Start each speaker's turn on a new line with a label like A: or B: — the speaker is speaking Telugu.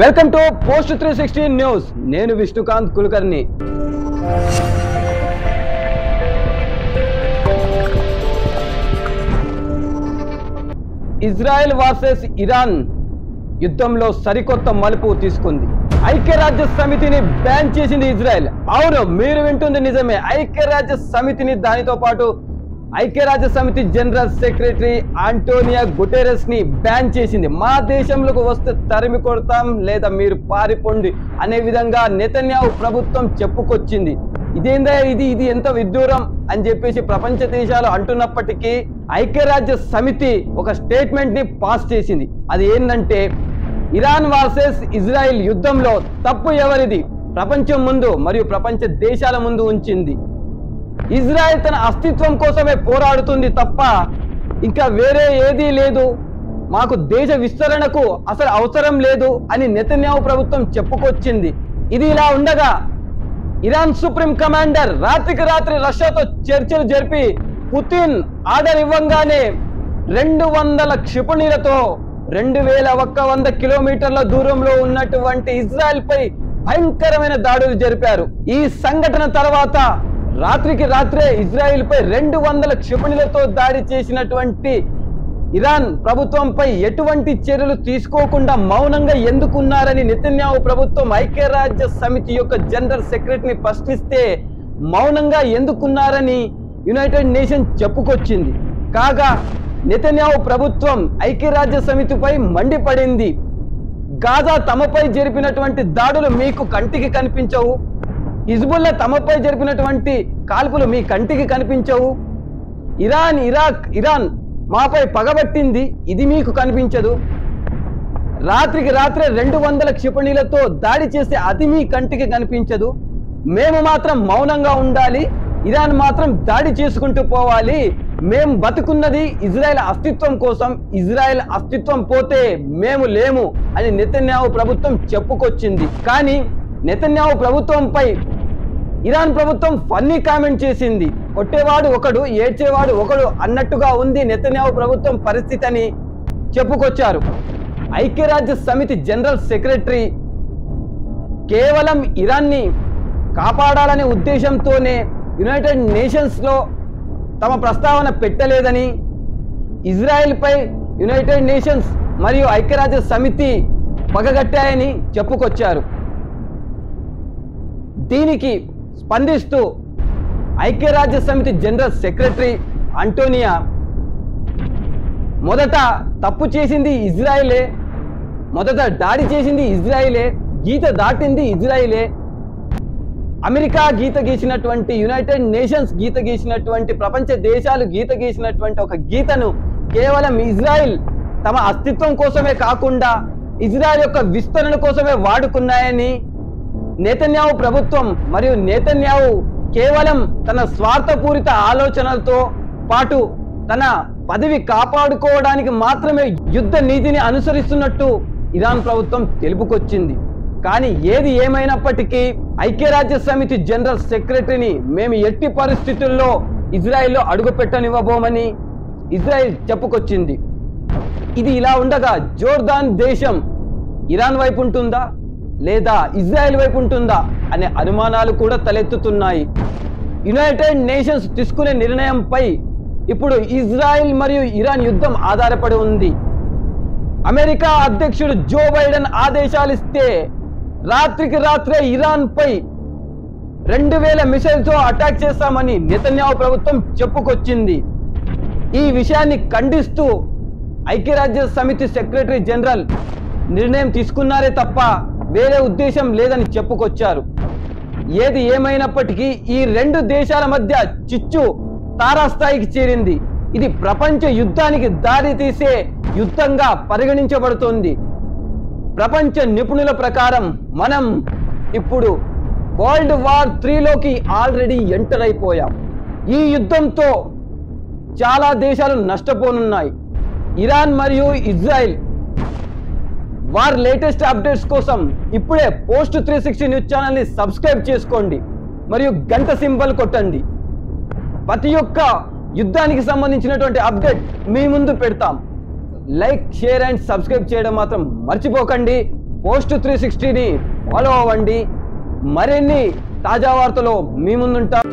A: Welcome to post 360 news. నేను Vishnukant Kulkarni. Israel versus Iran యుద్ధంలో సరికొత్త మలుపు తీసుకుంది. ఐక్యరాజ్య సమితిని బ్యాన్ చేసింది ఇజ్రాయెల్. అవును, మీరు వింటుంది నిజమే. ఐక్యరాజ్య సమితిని, దానితో పాటు ఐక్యరాజ్య సమితి జనరల్ సెక్రటరీ ఆంటోనియో గుటెరస్ ని బ్యాన్ చేసింది. మా దేశంలోకి వస్తే తరిమి కొడతాం లేదా మీరు పారిపోండి అనే విధంగా నెతన్యాహు ప్రభుత్వం చెప్పుకొచ్చింది. ఇదేందా ఇది ఎంత విడ్డూరం అని చెప్పేసి ప్రపంచ దేశాలు అంటున్నప్పటికీ ఐక్యరాజ్య సమితి ఒక స్టేట్మెంట్ ని పాస్ చేసింది. అది ఏంటంటే, ఇరాన్ వర్సెస్ ఇజ్రాయెల్ యుద్ధంలో తప్పు ఎవరిది ప్రపంచం ముందు మరియు ప్రపంచ దేశాల ముందు ఉంచింది. ఇజ్రాయెల్ తన అస్తిత్వం కోసమే పోరాడుతుంది తప్ప ఇంకా వేరే ఏదీ లేదు. మాకు దేశ విస్తరణకు అసలు అవసరం లేదు అని నెతన్యాహు ప్రభుత్వం చెప్పుకొచ్చింది. ఇది ఇలా ఉండగా ఇరాన్ సుప్రీం కమాండర్ రాత్రికి రాత్రి రష్యాతో చర్చలు జరిపి పుతిన్ ఆర్డర్ ఇవ్వంగానే 200 క్షిపణులతో 2100 కిలోమీటర్ల దూరంలో ఉన్నటువంటి ఇజ్రాయెల్ పై భయంకరమైన దాడులు జరిపారు. ఈ సంఘటన తర్వాత రాత్రికి రాత్రే ఇజ్రాయెల్ పై 200 క్షిపణులతో దాడి చేసినటువంటి ఇరాన్ ప్రభుత్వంపై ఎటువంటి చర్యలు తీసుకోకుండా మౌనంగా ఎందుకున్నారని నెతన్యాహు ప్రభుత్వం ఐక్యరాజ్య సమితి యొక్క జనరల్ సెక్రటరీని ప్రశ్నిస్తే మౌనంగా ఎందుకున్నారని యునైటెడ్ నేషన్స్ చెప్పుకొచ్చింది. కాగా నెతన్యాహు ప్రభుత్వం ఐక్యరాజ్య సమితిపై మండిపడింది. గాజా తమపై జరిపినటువంటి దాడులు మీకు కంటికి కనిపించవు, హిజ్బుల్లా తమపై జరిపినటువంటి కాల్పులు మీ కంటికి కనిపించవు, ఇరాన్ మాపై పగబట్టింది, ఇది మీకు కనిపించదు, రాత్రికి రాత్రే 200 క్షిపణులతో దాడి చేస్తే అది మీ కంటికి కనిపించదు. మేము మాత్రం మౌనంగా ఉండాలి, ఇరాన్ మాత్రం దాడి చేసుకుంటూ పోవాలి. మేము బతుకున్నది ఇజ్రాయెల్ అస్తిత్వం కోసం, ఇజ్రాయెల్ అస్తిత్వం పోతే మేము లేము అని నెతన్యాహు ప్రభుత్వం చెప్పుకొచ్చింది. కానీ నెతన్యాహు ప్రభుత్వంపై ఇరాన్ ప్రభుత్వం ఫన్నీ కామెంట్ చేసింది. కొట్టేవాడు ఒకడు, ఏడ్చేవాడు ఒకడు అన్నట్టుగా ఉంది నెతన్యాహు ప్రభుత్వం పరిస్థితి అని చెప్పుకొచ్చారు. ఐక్యరాజ్య సమితి జనరల్ సెక్రటరీ కేవలం ఇరాన్ని కాపాడాలనే ఉద్దేశంతోనే యునైటెడ్ నేషన్స్లో తమ ప్రస్తావన పెట్టలేదని, ఇజ్రాయెల్ పై యునైటెడ్ నేషన్స్ మరియు ఐక్యరాజ్య సమితి పగగట్టాయని చెప్పుకొచ్చారు. దీనికి స్పందిస్తూ ఐక్యరాజ్య సమితి జనరల్ సెక్రటరీ ఆంటోనియో మొదట తప్పు చేసింది ఇజ్రాయెలే, మొదట దాడి చేసింది ఇజ్రాయెలే, గీత దాటింది ఇజ్రాయెలే, అమెరికా గీత గీసినటువంటి, యునైటెడ్ నేషన్స్ గీత గీసినటువంటి, ప్రపంచ దేశాలు గీత గీసినటువంటి ఒక గీతను కేవలం ఇజ్రాయెల్ తమ అస్తిత్వం కోసమే కాకుండా ఇజ్రాయెల్ యొక్క విస్తరణ కోసమే వాడుకున్నాయని నెతన్యాహు ప్రభుత్వం మరియు నెతన్యాహు కేవలం తన స్వార్థపూరిత ఆలోచనలతో పాటు తన పదవి కాపాడుకోవడానికి మాత్రమే యుద్ధ నీతిని అనుసరిస్తున్నట్టు ఇరాన్ ప్రభుత్వం తెలుపుకొచ్చింది. కానీ ఏది ఏమైనప్పటికీ ఐక్యరాజ్య సమితి జనరల్ సెక్రటరీని మేము ఎట్టి పరిస్థితుల్లో ఇజ్రాయెల్లో అడుగుపెట్టనివ్వబోమని ఇజ్రాయెల్ చెప్పుకొచ్చింది. ఇది ఇలా ఉండగా జోర్దాన్ దేశం ఇరాన్ వైపు ఉంటుందా లేదా ఇజ్రాయెల్ వైపు ఉంటుందా అనే అనుమానాలు కూడా తలెత్తుతున్నాయి. యునైటెడ్ నేషన్స్ తీసుకునే నిర్ణయంపై ఇప్పుడు ఇజ్రాయెల్ మరియు ఇరాన్ యుద్ధం ఆధారపడి ఉంది. అమెరికా అధ్యక్షుడు జో బైడెన్ ఆదేశాలు ఇస్తే రాత్రికి రాత్రే ఇరాన్ పై 2000 మిసైల్తో అటాక్ చేస్తామని నెతన్యాహు ప్రభుత్వం చెప్పుకొచ్చింది. ఈ విషయాన్ని ఖండిస్తూ ఐక్యరాజ్య సమితి సెక్రటరీ జనరల్ నిర్ణయం తీసుకున్నారే తప్ప వేరే ఉద్దేశం లేదని చెప్పుకొచ్చారు. ఏది ఏమైనప్పటికీ ఈ రెండు దేశాల మధ్య చిచ్చు తారాస్థాయికి చేరింది. ఇది ప్రపంచ యుద్ధానికి దారి తీసే యుద్ధంగా పరిగణించబడుతోంది. ప్రపంచ నిపుణుల ప్రకారం మనం ఇప్పుడు వరల్డ్ వార్ 3లోకి ఆల్రెడీ ఎంటర్ అయిపోయాం. ఈ యుద్ధంతో చాలా దేశాలు నష్టపోనున్నాయి. ఇరాన్ మరియు ఇజ్రాయెల్ వారి లేటెస్ట్ అప్డేట్స్ కోసం ఇప్పుడే పోస్ట్ 360 న్యూస్ ఛానల్ని సబ్స్క్రైబ్ చేసుకోండి మరియు గంట సింబల్ కొట్టండి. ప్రతి ఒక్క యుద్ధానికి సంబంధించినటువంటి అప్డేట్ మీ ముందు పెడతాం. లైక్, షేర్ అండ్ సబ్స్క్రైబ్ చేయడం మాత్రం మర్చిపోకండి. పోస్ట్ 360ని ఫాలో అవ్వండి. మరిన్ని తాజా వార్తలు మీ ముందుంటాం.